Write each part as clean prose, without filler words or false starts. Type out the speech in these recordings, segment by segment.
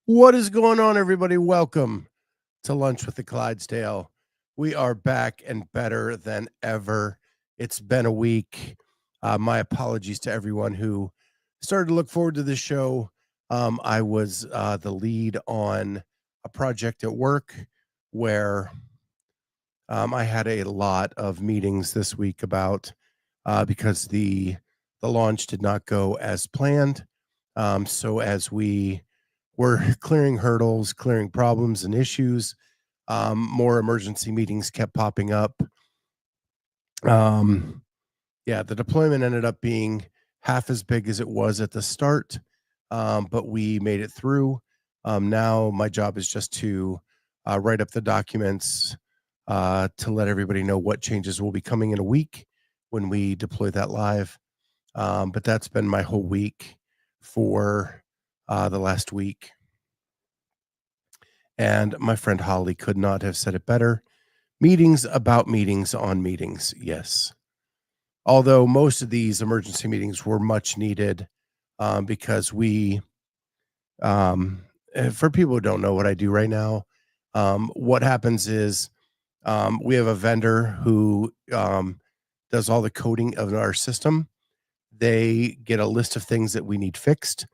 What is going on, everybody? Welcome to Lunch with the Clydesdale. We are back and better than ever. It's been a week. My apologies to everyone who started to look forward to this show. I was the lead on a project at work where I had a lot of meetings this week about because the launch did not go as planned. So as we were clearing hurdles, clearing problems and issues, more emergency meetings kept popping up. Um, yeah, the deployment ended up being half as big as it was at the start, but we made it through. Now my job is just to write up the documents to let everybody know what changes will be coming in a week when we deploy that live. But that's been my whole week for the last week. And my friend Holly could not have said it better. Meetings about meetings on meetings. Yes. Although most of these emergency meetings were much needed because for people who don't know what I do right now, what happens is we have a vendor who does all the coding of our system. They get a list of things that we need fixed.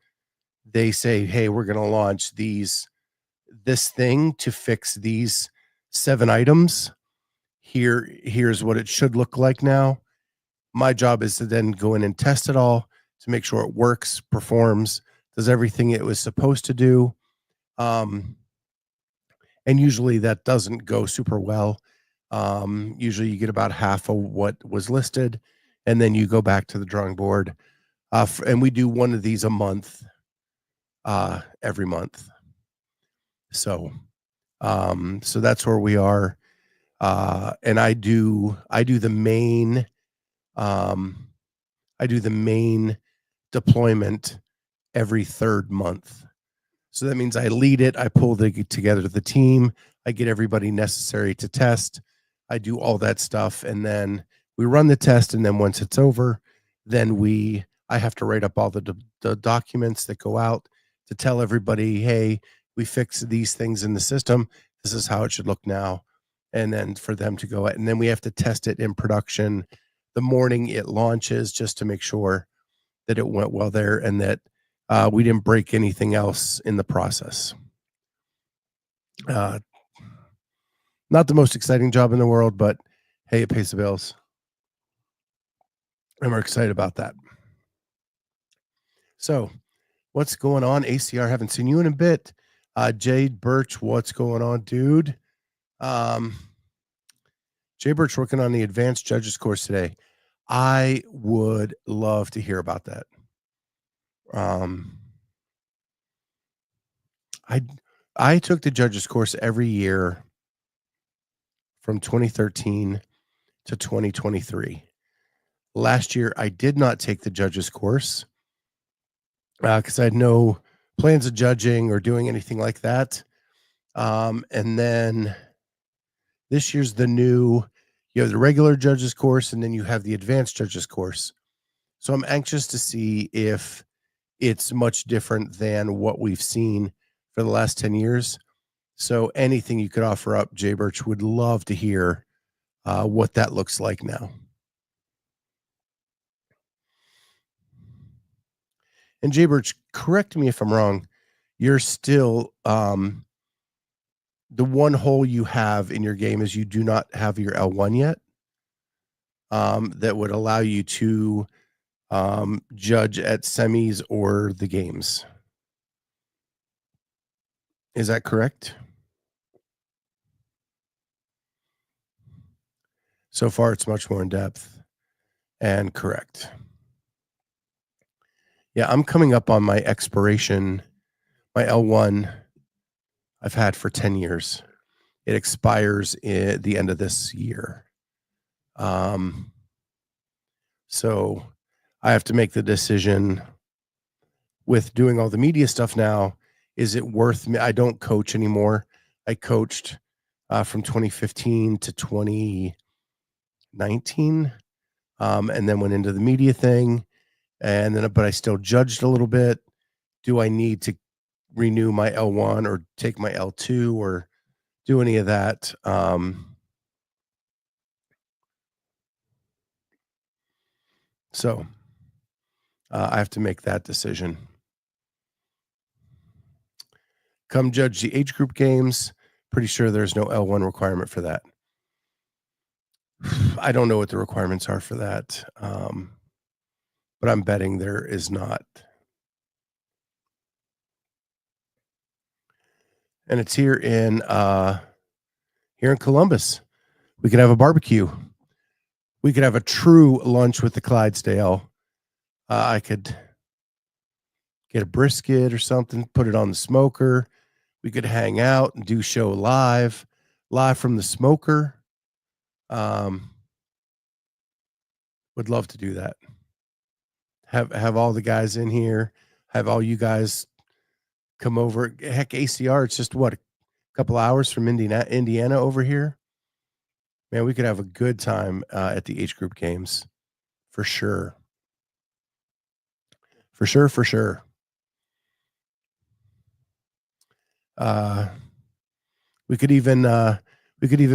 They say, hey, we're going to launch this thing to fix these 7 items. Here's what it should look like now. My job is to then go in and test it all to make sure it works, performs, does everything it was supposed to do. And usually that doesn't go super well. Usually you get about half of what was listed, and then you go back to the drawing board. And we do one of these a month, every month. So that's where we are. And I do the main deployment every third month. So that means I lead it, I pull together the team, I get everybody necessary to test, I do all that stuff, and then we run the test, and then once it's over, then I have to write up all the documents that go out to tell everybody, hey, we fixed these things in the system. This is how it should look now. And then for them to go, and then we have to test it in production the morning it launches just to make sure that it went well there and that we didn't break anything else in the process. Not the most exciting job in the world, but hey, it pays the bills. And we're excited about that. So, what's going on? ACR, haven't seen you in a bit. Jade Birch, what's going on, dude? Jay Birch working on the advanced judges course today. I would love to hear about that. I took the judges course every year from 2013 to 2023. Last year, I did not take the judges course because I had no plans of judging or doing anything like that. And then this year's you have the regular judges course, and then you have the advanced judges course. So I'm anxious to see if it's much different than what we've seen for the last 10 years. So anything you could offer up, Jay Birch, would love to hear what that looks like now. And Jay Birch, correct me if I'm wrong, you're still the one hole you have in your game is you do not have your L1 yet. That would allow you to judge at semis or the games. Is that correct? So far, it's much more in depth and correct. Yeah, I'm coming up on my expiration. My L1 I've had for 10 years. It expires at the end of this year. So I have to make the decision with doing all the media stuff now. Is it worth me? I don't coach anymore. I coached from 2015 to 2019, and then went into the media thing. And then, but I still judged a little bit. Do I need to renew my L1 or take my L2 or do any of that. So I have to make that decision. Come judge the age group games. Pretty sure there's no L1 requirement for that. I don't know what the requirements are for that, but I'm betting there is not. And it's here in Columbus. We could have a barbecue. We could have a true lunch with the Clydesdale. I could get a brisket or something, put it on the smoker. We could hang out and do show live from the smoker. Would love to do that. Have all the guys in here. Have all you guys come over. Heck, ACR. It's just what, a couple hours from Indiana over here. Man, we could have a good time at the age group games, for sure. For sure. We could even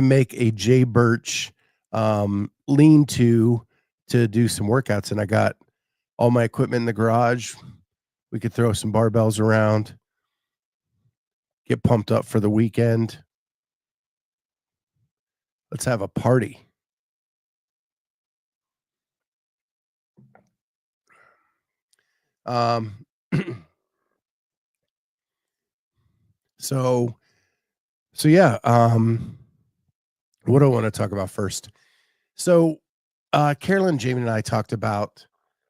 make a Jay Birch lean-to do some workouts, and I got all my equipment in the garage. We could throw some barbells around, get pumped up for the weekend. Let's have a party. So yeah, what do I want to talk about first? So Carolyn, Jamie, and I talked about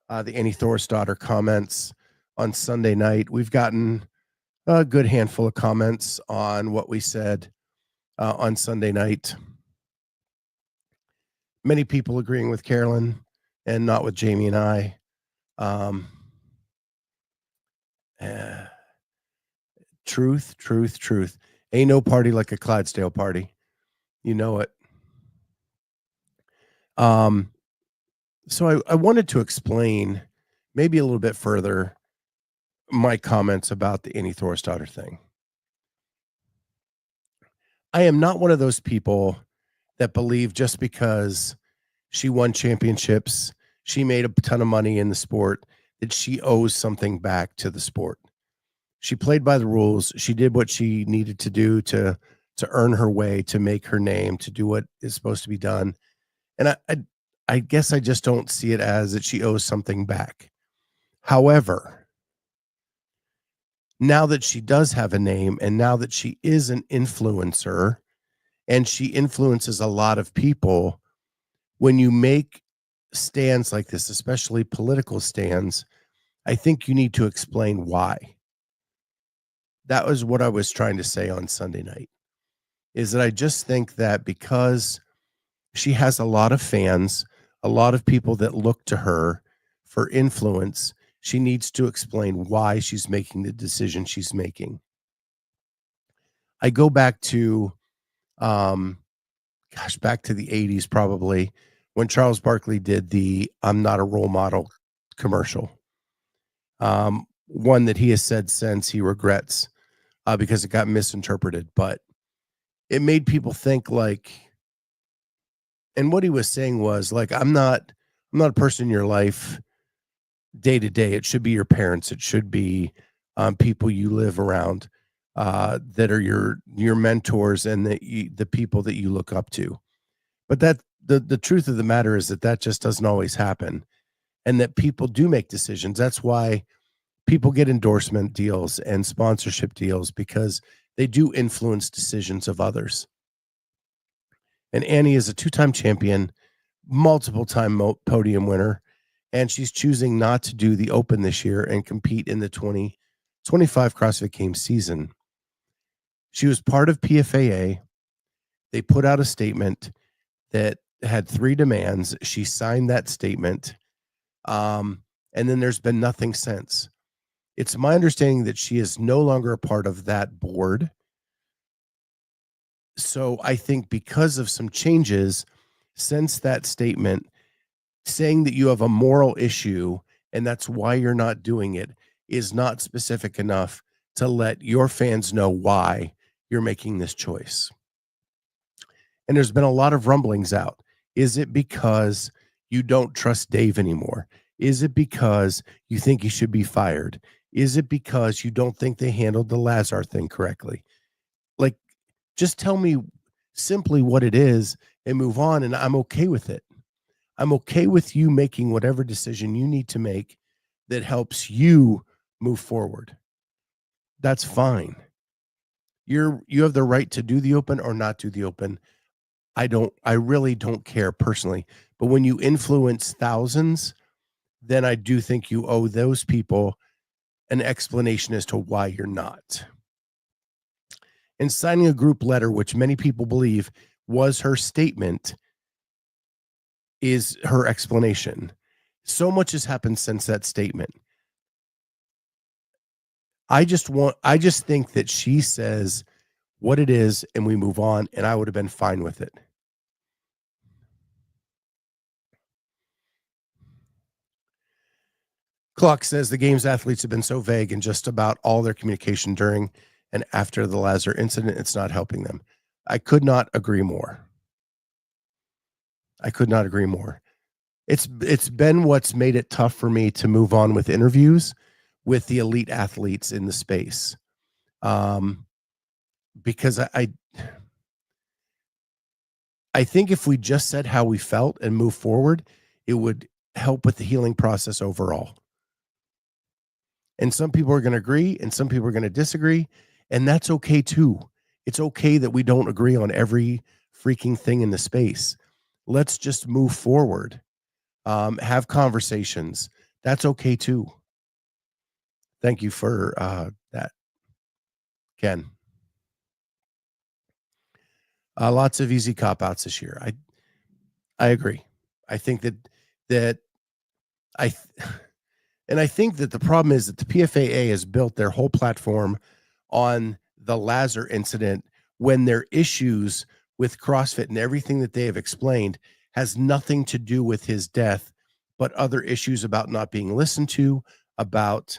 the Annie Thorisdottir comments on Sunday night. We've gotten a good handful of comments on what we said on Sunday night. Many people agreeing with Carolyn and not with Jamie and I. Truth. Ain't no party like a Clydesdale party. You know it. So I wanted to explain maybe a little bit further my comments about the Annie Thorisdottir thing. I am not one of those people that believe just because she won championships, she made a ton of money in the sport, that she owes something back to the sport. She played by the rules. She did what she needed to do to earn her way, to make her name, to do what is supposed to be done. And I guess I just don't see it as that she owes something back. However, now that she does have a name and now that she is an influencer and she influences a lot of people, when you make stands like this, especially political stands, I think you need to explain why. That was what I was trying to say on Sunday night, is that I just think that because she has a lot of fans, a lot of people that look to her for influence, she needs to explain why she's making the decision she's making. I go back to, back to the 80s, probably, when Charles Barkley did the "I'm not a role model" commercial. One that he has said since he regrets because it got misinterpreted, but it made people think like, and what he was saying was like, I'm not a person in your life day to day. It should be your parents. It should be people you live around that are your mentors and the people that you look up to. But that the truth of the matter is that just doesn't always happen, and that people do make decisions. That's why people get endorsement deals and sponsorship deals, because they do influence decisions of others. And Annie is a two-time champion, multiple-time podium winner, and she's choosing not to do the Open this year and compete in the 2025 CrossFit Games season. She was part of PFAA. They put out a statement that had 3 demands. She signed that statement, and then there's been nothing since. It's my understanding that she is no longer a part of that board. So I think because of some changes since that statement, saying that you have a moral issue and that's why you're not doing it is not specific enough to let your fans know why you're making this choice. And there's been a lot of rumblings out. Is it because you don't trust Dave anymore? Is it because you think he should be fired? Is it because you don't think they handled the Lazar thing correctly? Like, just tell me simply what it is and move on, and I'm okay with it. I'm okay with you making whatever decision you need to make that helps you move forward. That's fine. You have the right to do the open or not do the open. I really don't care personally. But when you influence thousands, then I do think you owe those people an explanation as to why you're not. And signing a group letter, which many people believe was her statement, is her explanation. So much has happened since that statement. I just think that she says what it is and we move on, and I would have been fine with it. Clock says the game's athletes have been so vague in just about all their communication during and after the Lazar incident, it's not helping them. I could not agree more. I could not agree more. It's been what's made it tough for me to move on with interviews with the elite athletes in the space. Because I think if we just said how we felt and move forward, it would help with the healing process overall. And some people are going to agree and some people are going to disagree, and that's okay too. It's okay that we don't agree on every freaking thing in the space. Let's just move forward. Have conversations. That's okay too. Thank you for that, Ken. Lots of easy cop outs this year. I agree. I think that I and I think that the problem is that the PFAA has built their whole platform on the Lazar incident when their issues with CrossFit and everything that they have explained has nothing to do with his death, but other issues about not being listened to, about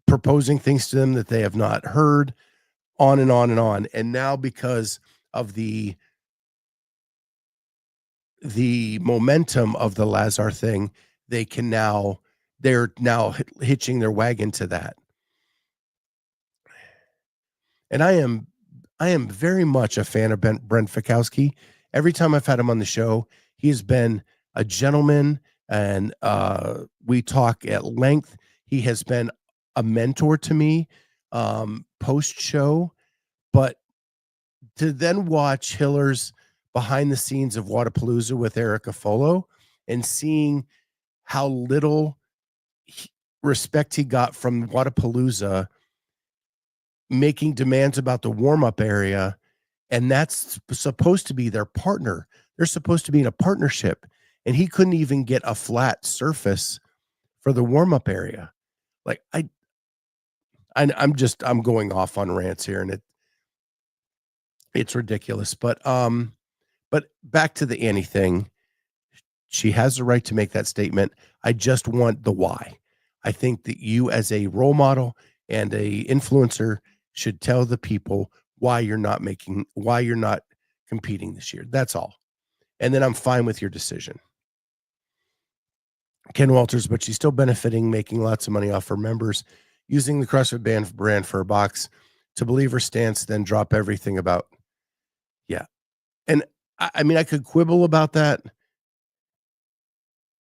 proposing things to them that they have not heard, on and on and on. And now because of the momentum of the Lazar thing, they're now hitching their wagon to that. And I am very much a fan of Brent Fikowski. Every time I've had him on the show, he has been a gentleman, and we talk at length. He has been a mentor to me post show, but to then watch Hiller's behind the scenes of Wadapalooza with Erica Folo and seeing how little respect he got from Wadapalooza making demands about the warm-up area, and that's supposed to be their partner. They're supposed to be in a partnership, and he couldn't even get a flat surface for the warm-up area. Like I'm going off on rants here, and it's ridiculous. But back to the Annie thing. She has the right to make that statement. I just want the why. I think that you, as a role model and a influencer, should tell the people why you're not competing this year. That's all. And then I'm fine with your decision. Ken Walters, but she's still benefiting, making lots of money off her members, using the CrossFit brand for a box. To believe her stance, then drop everything about. Yeah. And I mean, I could quibble about that.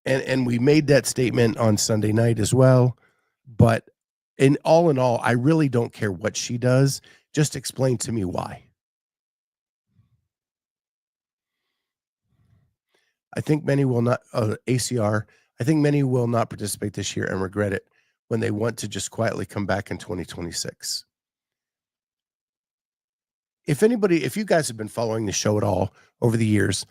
And we made that statement on Sunday night as well. But in all, I really don't care what she does. Just explain to me why. I think many will not, ACR, I think many will not participate this year and regret it when they want to just quietly come back in 2026. If you guys have been following the show at all over the years,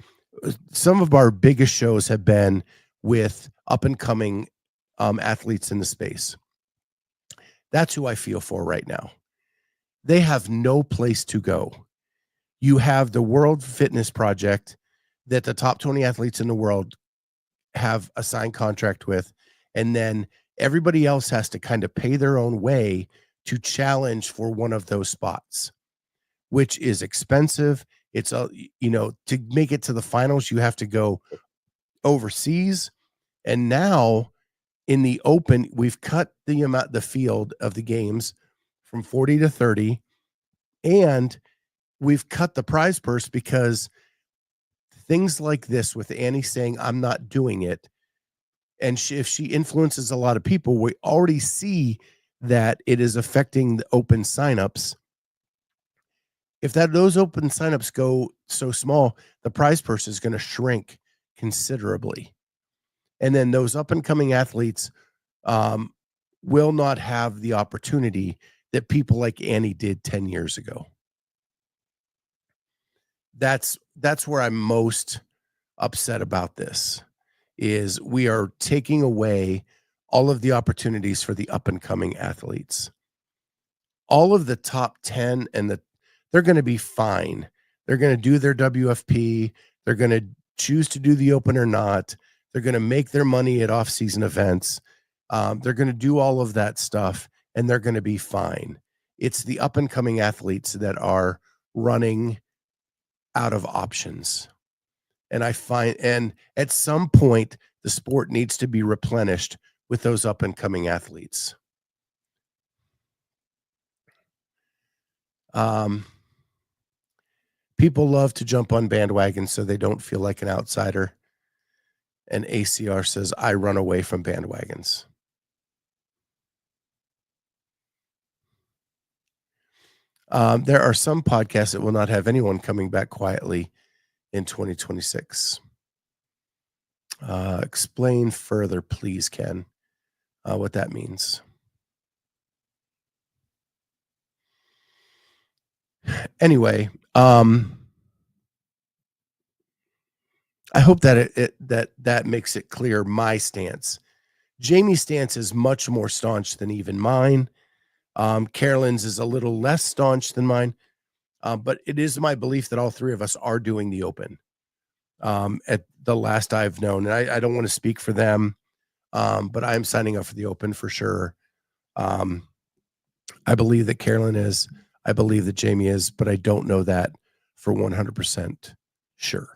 some of our biggest shows have been with up and coming athletes in the space. That's who I feel for right now. They have no place to go. You have the World Fitness Project that the top 20 athletes in the world have a signed contract with, and then Everybody else has to kind of pay their own way to challenge for one of those spots, which is expensive. It's a, to make it to the finals, you have to go overseas. And now in the open, we've cut the field of the games from 40 to 30, and we've cut the prize purse because things like this with Annie saying, I'm not doing it. And if she influences a lot of people, we already see that it is affecting the open signups. If those open signups go so small, the prize purse is going to shrink considerably. And then those up and coming athletes um, will not have the opportunity that people like Annie did 10 years ago. That's where I'm most upset about this, is we are taking away all of the opportunities for the up and coming athletes. All of the top 10 they're going to be fine. They're going to do their WFP. They're going to choose to do the open or not. They're going to make their money at off-season events. They're going to do all of that stuff, and they're going to be fine. It's the up and coming athletes that are running out of options. And at some point, the sport needs to be replenished with those up and coming athletes. People love to jump on bandwagons so they don't feel like an outsider. And ACR says, I run away from bandwagons. There are some podcasts that will not have anyone coming back quietly in 2026. Explain further, please, Ken, what that means. Anyway, I hope that that makes it clear my stance. Jamie's stance is much more staunch than even mine. Carolyn's is a little less staunch than mine, but it is my belief that all three of us are doing the open at the last I've known. And I don't want to speak for them, but I'm signing up for the open for sure. I believe that Carolyn is. I believe that Jamie is, but I don't know that for 100% sure.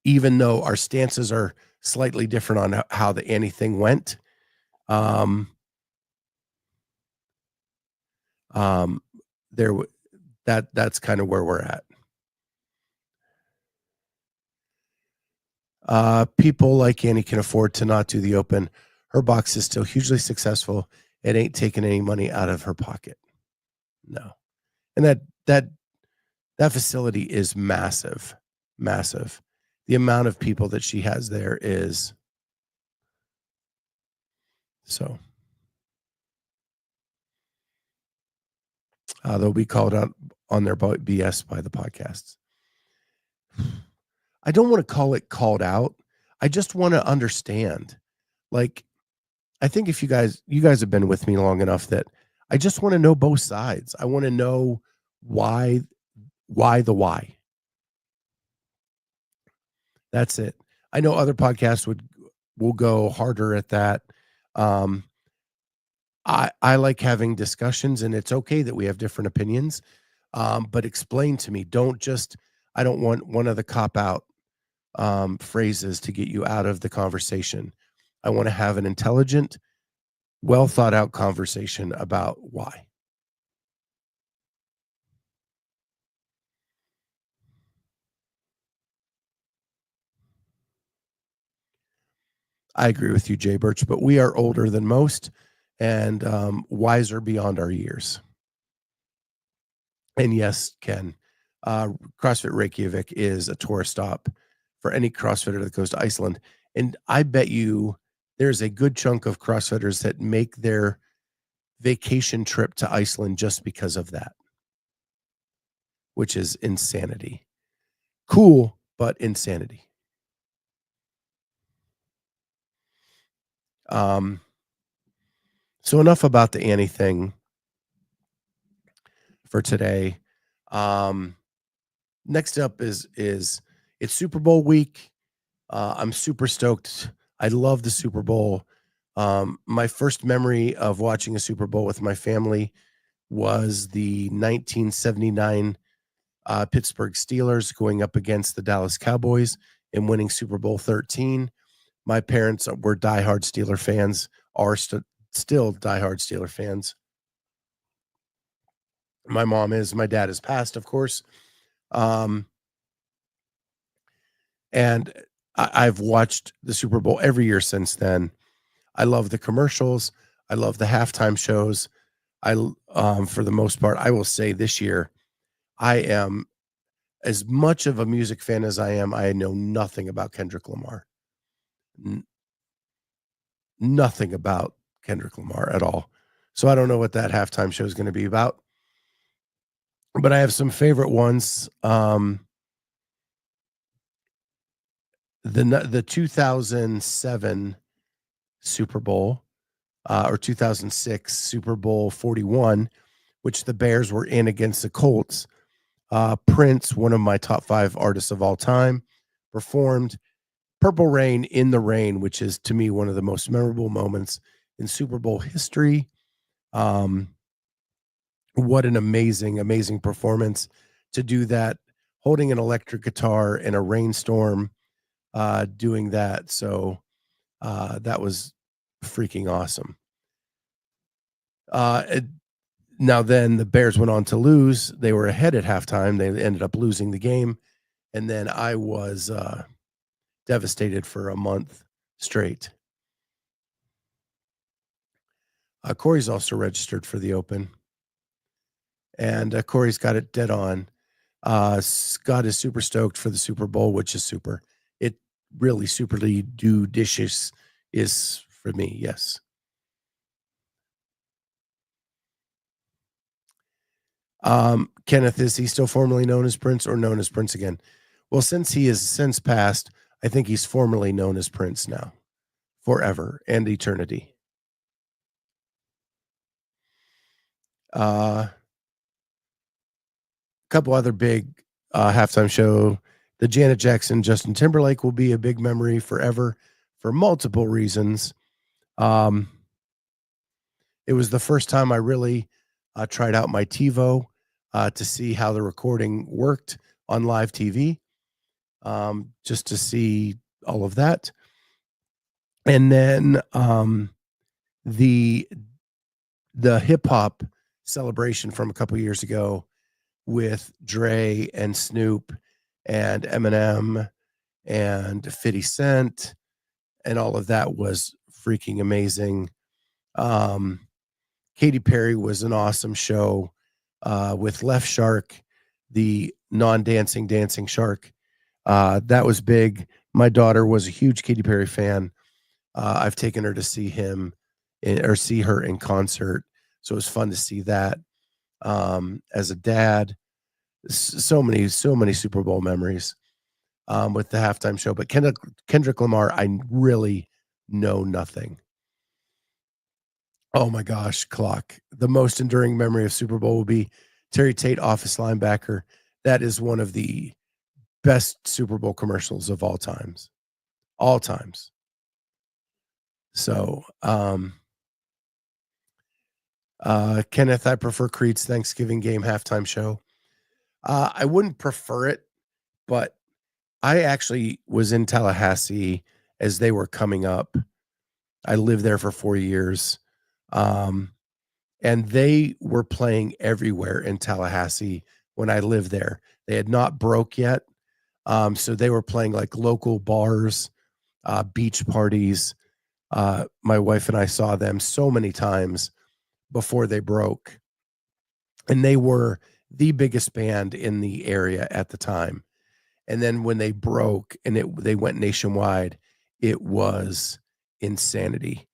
Even though our stances are slightly different on how the anything went. That's kind of where we're at. People like Annie can afford to not do the open. Her box is still hugely successful. It ain't taking any money out of her pocket. No. And that facility is massive. The amount of people that she has there is so. They'll be called out on their BS by the podcasts. I don't want to call it called out. I just want to understand. Like, I think if you guys have been with me long enough that I just want to know both sides. I want to know why the why. That's it. I know other podcasts will go harder at that. I like having discussions, and it's okay that we have different opinions. But explain to me. I don't want one of the cop out phrases to get you out of the conversation. I want to have an intelligent, well thought out conversation about why. I agree with you, Jay Birch, but we are older than most and wiser beyond our years. And yes, Ken, CrossFit Reykjavik is a tourist stop for any CrossFitter that goes to Iceland. And I bet you there's a good chunk of CrossFitters that make their vacation trip to Iceland just because of that, which is insanity. Cool, but insanity. So enough about the Annie thing for today. Next up is it's Super Bowl week. I'm super stoked I love the Super Bowl. My first memory of watching a Super Bowl with my family was the 1979 Pittsburgh Steelers going up against the Dallas Cowboys and winning Super Bowl 13. My parents were diehard Steeler fans, are still diehard Steeler fans. My mom is, my dad has passed, of course. Um, and I've watched the Super Bowl every year since then. I love the commercials. I love the halftime shows. For the most part, I will say this year, I am as much of a music fan as I am. I know nothing about Kendrick Lamar. N- Nothing about Kendrick Lamar at all. So I don't know what that halftime show is going to be about, but I have some favorite ones. The 2007 Super Bowl, or 2006 Super Bowl 41, which the Bears were in against the Colts. Prince, one of my top 5 artists of all time, performed Purple Rain in the Rain, which is to me one of the most memorable moments in Super Bowl history. Um, what an amazing, amazing performance to do that, holding an electric guitar in a rainstorm, doing that. So that was freaking awesome. It, Now then the Bears went on to lose. They were ahead at halftime. They ended up losing the game. And then I was devastated for a month straight. Corey's also registered for the Open, and Corey's got it dead on. Scott is super stoked for the Super Bowl, which is super. It really superly do dishes is for me. Yes. Kenneth, is he still formerly known as Prince or known as Prince again? Well, since he is since passed, I think he's formerly known as Prince now, forever and eternity. A couple other big halftime show. The Janet Jackson Justin Timberlake will be a big memory forever for multiple reasons. Um, it was the first time I really tried out my TiVo to see how the recording worked on live TV, just to see all of that. And then the hip hop celebration from a couple years ago with Dre and Snoop and Eminem and 50 Cent and all of that was freaking amazing. Um, Katy Perry was an awesome show with Left Shark, the non-dancing dancing shark. That was big. My daughter was a huge Katy Perry fan. I've taken her to see or see her in concert, so it was fun to see that. As a dad, so many Super Bowl memories with the halftime show. But Kendrick Lamar, I really know nothing. Oh my gosh, clock. The most enduring memory of Super Bowl will be Terry Tate, office linebacker. That is one of the best Super Bowl commercials of all times. All times. So, Kenneth, I prefer Creed's Thanksgiving game halftime show. I wouldn't prefer it, but I actually was in Tallahassee as they were coming up. I lived there for 4 years. Um, and they were playing everywhere in Tallahassee when I lived there. They had not broke yet. So they were playing like local bars, beach parties. My wife and I saw them so many times before they broke. And they were the biggest band in the area at the time. And then when they broke and they went nationwide, it was insanity.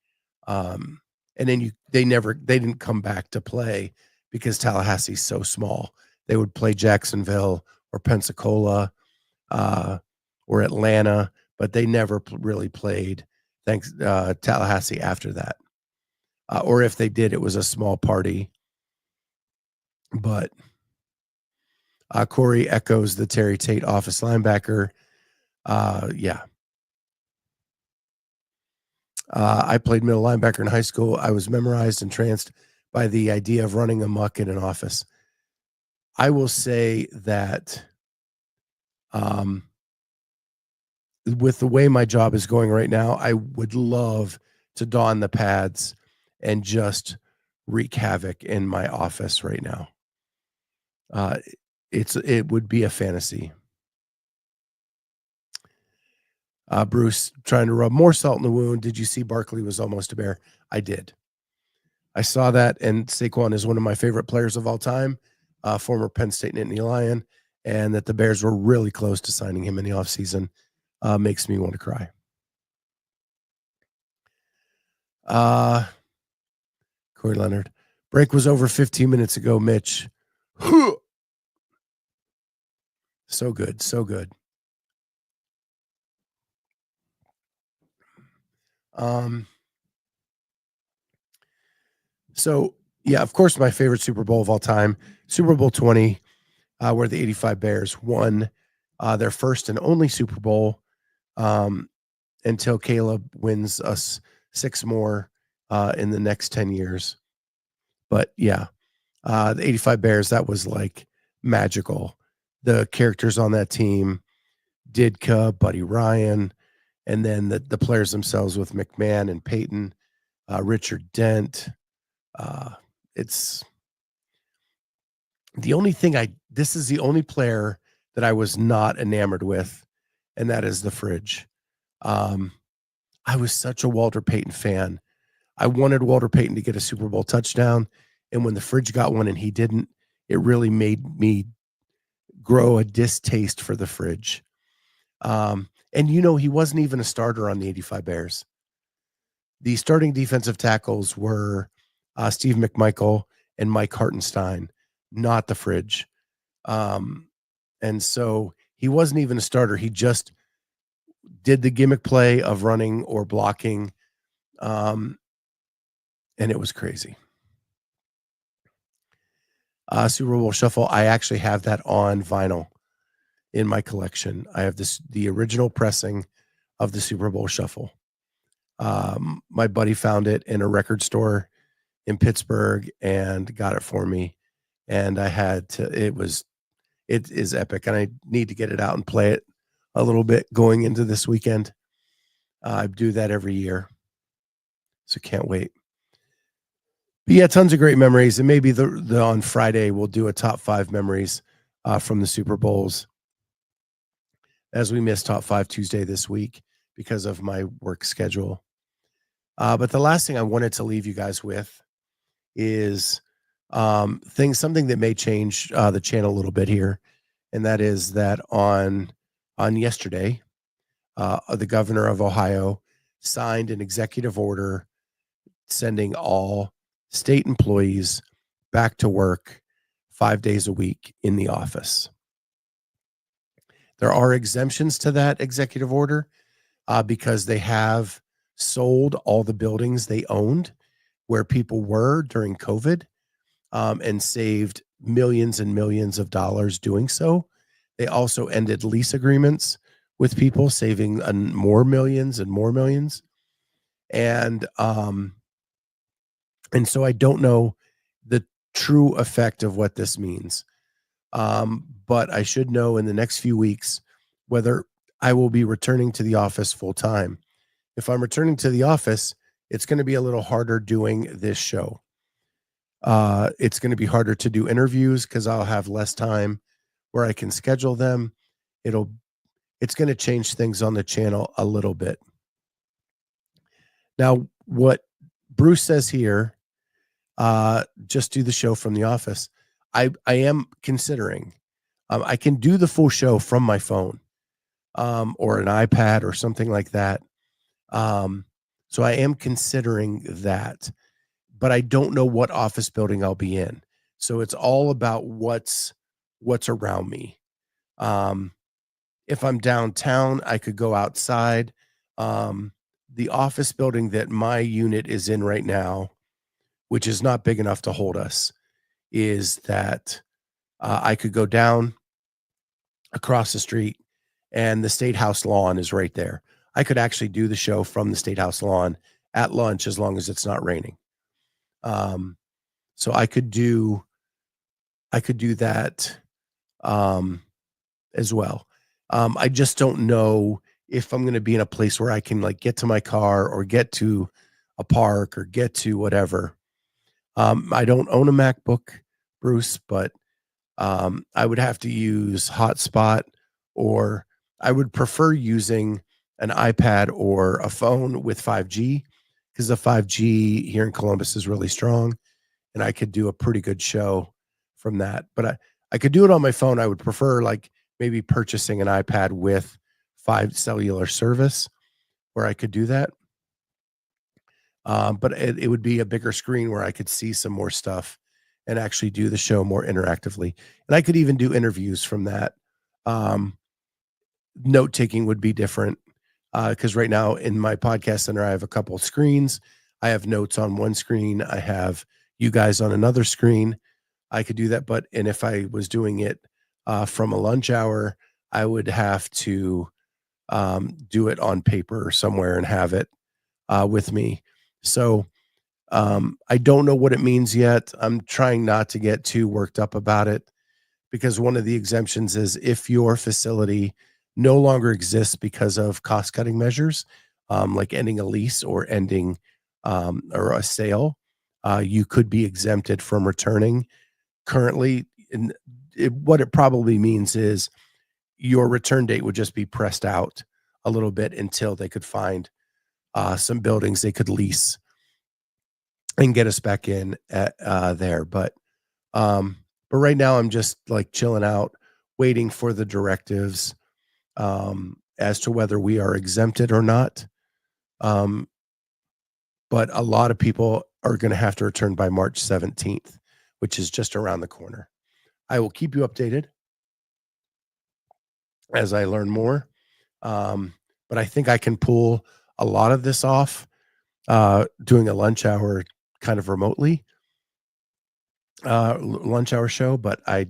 And then they didn't come back to play because Tallahassee's so small. They would play Jacksonville or Pensacola, uh, or Atlanta, but they never really played Tallahassee after that. Or if they did, it was a small party. But Corey echoes the Terry Tate office linebacker. Yeah. I played middle linebacker in high school. I was memorized and tranced by the idea of running amok in an office. I will say that um, with the way my job is going right now, I would love to don the pads and just wreak havoc in my office right now. Uh, it would be a fantasy. Bruce trying to rub more salt in the wound. Did you see Barkley was almost a bear? I did. I saw that, and Saquon is one of my favorite players of all time, former Penn State Nittany Lion, and that the Bears were really close to signing him in the offseason makes me want to cry. Corey Leonard. Break was over 15 minutes ago, Mitch. So good. So good. So, yeah, of course, my favorite Super Bowl of all time, Super Bowl 20, where the 85 Bears won their first and only Super Bowl until Caleb wins us 6 more in the next 10 years. But yeah, the 85 Bears, that was like magical. The characters on that team, Ditka, Buddy Ryan, and then the players themselves with McMahon and Peyton, Richard Dent. It's the only thing this is the only player that I was not enamored with, and that is the fridge. I was such a Walter Payton fan. I wanted Walter Payton to get a Super Bowl touchdown, and when the fridge got one and he didn't, it really made me grow a distaste for the fridge. And he wasn't even a starter on the 85 Bears. The starting defensive tackles were Steve McMichael and Mike Hartenstein, not the fridge. And so he wasn't even a starter. He just did the gimmick play of running or blocking. And it was crazy. Super Bowl Shuffle. I actually have that on vinyl in my collection. I have the original pressing of the Super Bowl Shuffle. My buddy found it in a record store in Pittsburgh and got it for me. And I had to, it is epic. And I need to get it out and play it a little bit going into this weekend. I do that every year. So can't wait. But yeah, tons of great memories. And maybe the on Friday, we'll do a top 5 memories from the Super Bowls, as we missed top 5 Tuesday this week because of my work schedule. But the last thing I wanted to leave you guys with is something that may change the channel a little bit here. And that is that on yesterday, the governor of Ohio signed an executive order sending all state employees back to work 5 days a week in the office. There are exemptions to that executive order because they have sold all the buildings they owned where people were during COVID and saved millions and millions of dollars doing so. They also ended lease agreements with people, saving more millions and more millions. And so I don't know the true effect of what this means. But I should know in the next few weeks whether I will be returning to the office full time. If I'm returning to the office, it's going to be a little harder doing this show. It's going to be harder to do interviews because I'll have less time where I can schedule them. It's going to change things on the channel a little bit. Now, what Bruce says here, just do the show from the office. I am considering. I can do the full show from my phone or an iPad or something like that. So I am considering that, but I don't know what office building I'll be in. So it's all about what's around me. If I'm downtown, I could go outside. The office building that my unit is in right now, which is not big enough to hold us, is that I could go down across the street and the State House lawn is right there. I could actually do the show from the State House lawn at lunch as long as it's not raining. Um, so I could do that, um, as well. I just don't know if I'm gonna be in a place where I can, like, get to my car or get to a park or get to whatever. I don't own a MacBook, Bruce, but, I would have to use hotspot, or I would prefer using an iPad or a phone with 5G, because the 5G here in Columbus is really strong, and I could do a pretty good show from that. But I could do it on my phone. I would prefer, like, maybe purchasing an iPad with 5 cellular service where I could do that. But it would be a bigger screen where I could see some more stuff and actually do the show more interactively. And I could even do interviews from that. Um, Note taking would be different, because right now in my podcast center, I have a couple screens. I have notes on one screen. I have you guys on another screen. I could do that, but and if I was doing it from a lunch hour, I would have to do it on paper somewhere and have it with me. So I don't know what it means yet. I'm trying not to get too worked up about it, because one of the exemptions is if your facility no longer exists because of cost cutting measures, like ending a lease or ending or a sale, you could be exempted from returning. Currently, what it probably means is your return date would just be pressed out a little bit until they could find some buildings they could lease and get us back in at, there. Um, but right now I'm just like chilling out, waiting for the directives as to whether we are exempted or not. Um, but a lot of people are going to have to return by March 17th, which is just around the corner. I will keep you updated as I learn more. Um, but I think I can pull a lot of this off doing a lunch hour kind of remotely lunch hour show, but I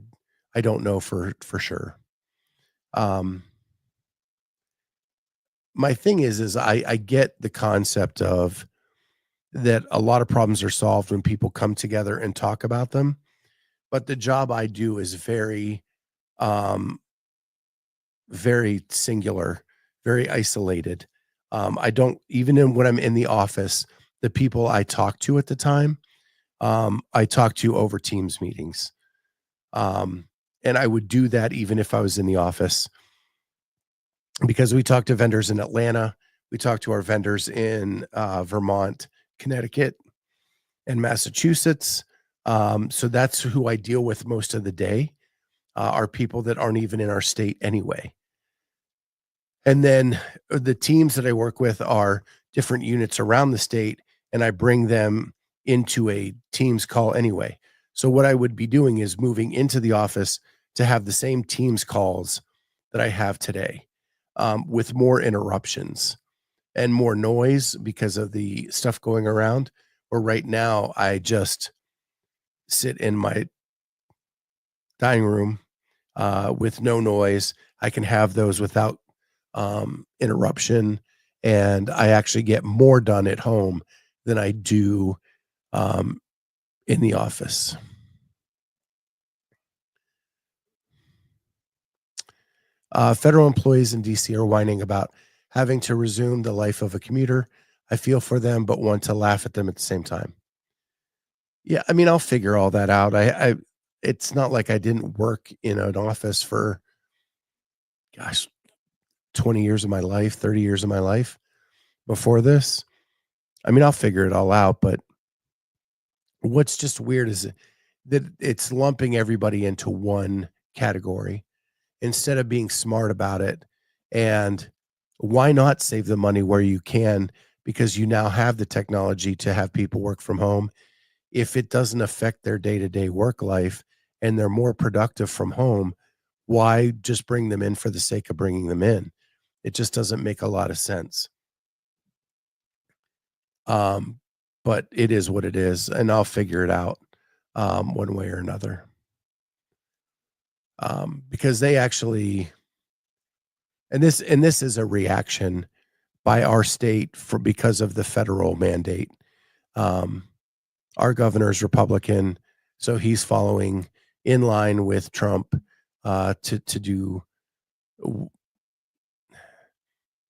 don't know for sure. Um, my thing is I get the concept of that a lot of problems are solved when people come together and talk about them, but the job I do is um very singular, very isolated. I don't even in when I'm in the office, the people I talk to at the time, I talk to over Teams meetings. Um, and I would do that even if I was in the office, because we talk to vendors in Atlanta, we talk to our vendors in Vermont, Connecticut, and Massachusetts. So that's who I deal with most of the day, are people that aren't even in our state anyway. And then the teams that I work with are different units around the state, and I bring them into a Teams call anyway. So what I would be doing is moving into the office to have the same Teams calls that I have today, with more interruptions and more noise because of the stuff going around. Or right now, I just sit in my dining room with no noise. I can have those without interruption, and I actually get more done at home than I do um, in the office. Federal employees in DC are whining about having to resume the life of a commuter. I feel for them, but want to laugh at them at the same time. Yeah, I mean, I'll figure all that out. It's not like I didn't work in an office for, gosh, 20 years of my life, 30 years of my life before this. I mean, I'll figure it all out, but what's just weird is that it's lumping everybody into one category instead of being smart about it. And why not save the money where you can? Because you now have the technology to have people work from home. If it doesn't affect their day to day work life and they're more productive from home, why just bring them in for the sake of bringing them in? It just doesn't make a lot of sense. Um, but it is what it is, and I'll figure it out one way or another. Because they actually, and this is a reaction by our state for because of the federal mandate. Um, our governor is Republican, so he's following in line with Trump to do.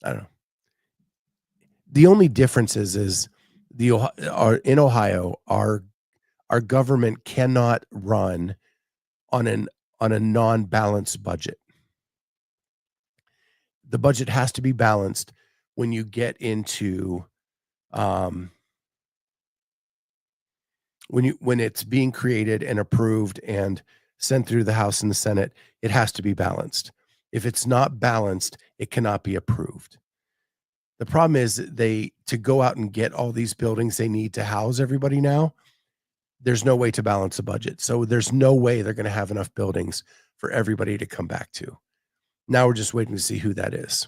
I don't know. The only difference is in Ohio, our government cannot run on an on a non-balanced budget. The budget has to be balanced when you get into um, when it's being created and approved and sent through the House and the Senate. It has to be balanced. If it's not balanced, it cannot be approved. The problem is they to go out and get all these buildings they need to house everybody now. There's no way to balance the budget. So there's no way they're going to have enough buildings for everybody to come back to. Now we're just waiting to see who that is.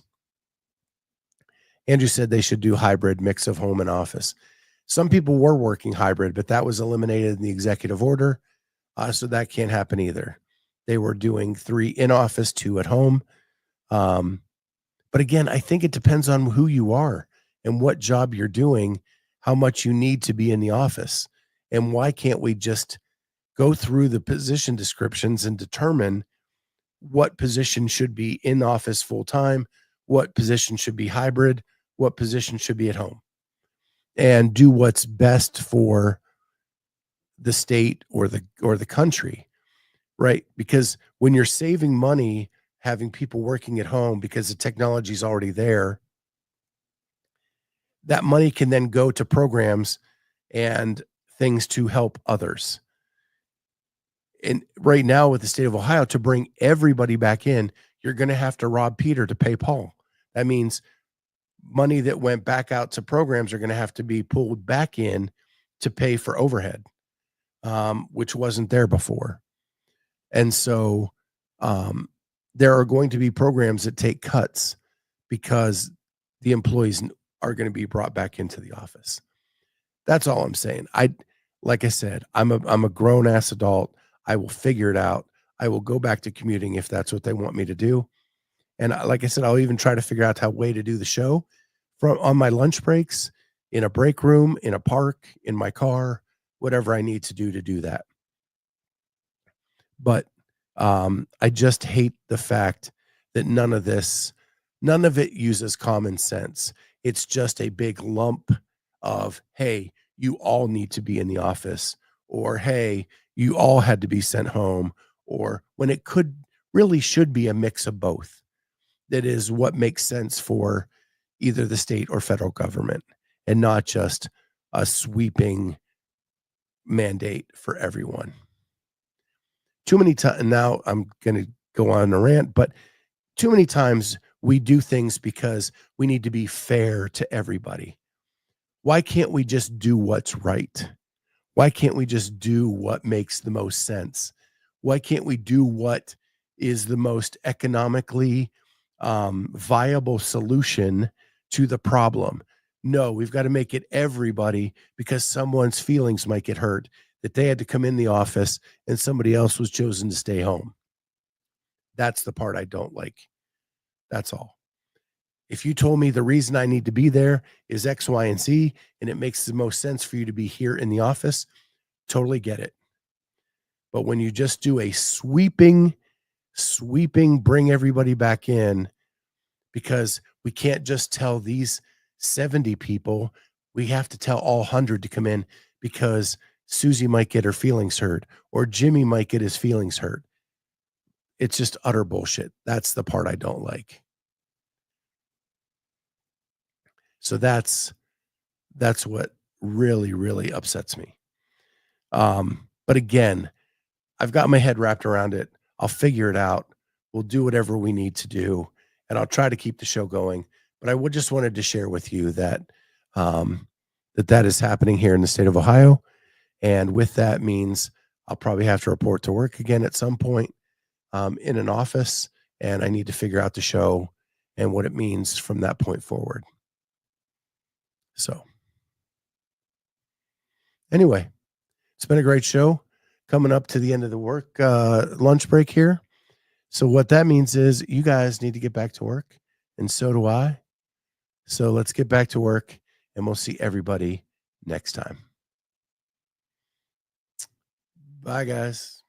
Andrew said they should do hybrid mix of home and office. Some people were working hybrid, but that was eliminated in the executive order. So that can't happen either. They were doing 3 in office, 2 at home. But again, I think it depends on who you are and what job you're doing, how much you need to be in the office. And why can't we just go through the position descriptions and determine what position should be in office full time, what position should be hybrid, what position should be at home, and do what's best for the state or the country, right? Because when you're saving money having people working at home because the technology is already there, that money can then go to programs and things to help others. And right now with the state of Ohio, to bring everybody back in, you're going to have to rob Peter to pay Paul. That means money that went back out to programs are going to have to be pulled back in to pay for overhead, which wasn't there before. And so there are going to be programs that take cuts because the employees are going to be brought back into the office. That's all I'm saying. Like I said, I'm a grown ass adult. I will figure it out. I will go back to commuting if that's what they want me to do. And like I said, I'll even try to figure out how way to do the show from on my lunch breaks, in a break room, in a park, in my car, whatever I need to do that. But I just hate the fact that none of it uses common sense. It's just a big lump of, hey, you all need to be in the office, or hey, you all had to be sent home, or when it really should be a mix of both. That is what makes sense for either the state or federal government, and not just a sweeping mandate for everyone. Too many times now, I'm going to go on a rant, but too many times we do things because we need to be fair to everybody. Why can't we just do what's right? Why can't we just do what makes the most sense? Why can't we do what is the most economically viable solution to the problem? No, we've got to make it everybody because someone's feelings might get hurt that they had to come in the office and somebody else was chosen to stay home. That's the part I don't like. That's all. If you told me the reason I need to be there is X, Y, and Z, and it makes the most sense for you to be here in the office, totally get it. But when you just do a sweeping, bring everybody back in, because we can't just tell these 70 people, we have to tell all 100 to come in because Susie might get her feelings hurt or Jimmy might get his feelings hurt. It's just utter bullshit. That's the part I don't like. So that's what really, really upsets me. But again, I've got my head wrapped around it. I'll figure it out. We'll do whatever we need to do, and I'll try to keep the show going. But I just wanted to share with you that that is happening here in the state of Ohio, and with that means I'll probably have to report to work again at some point in an office, and I need to figure out the show and what it means from that point forward. So anyway, it's been a great show. Coming up to the end of the work lunch break here. So what that means is you guys need to get back to work, and so do I. So let's get back to work, and we'll see everybody next time. Bye, guys.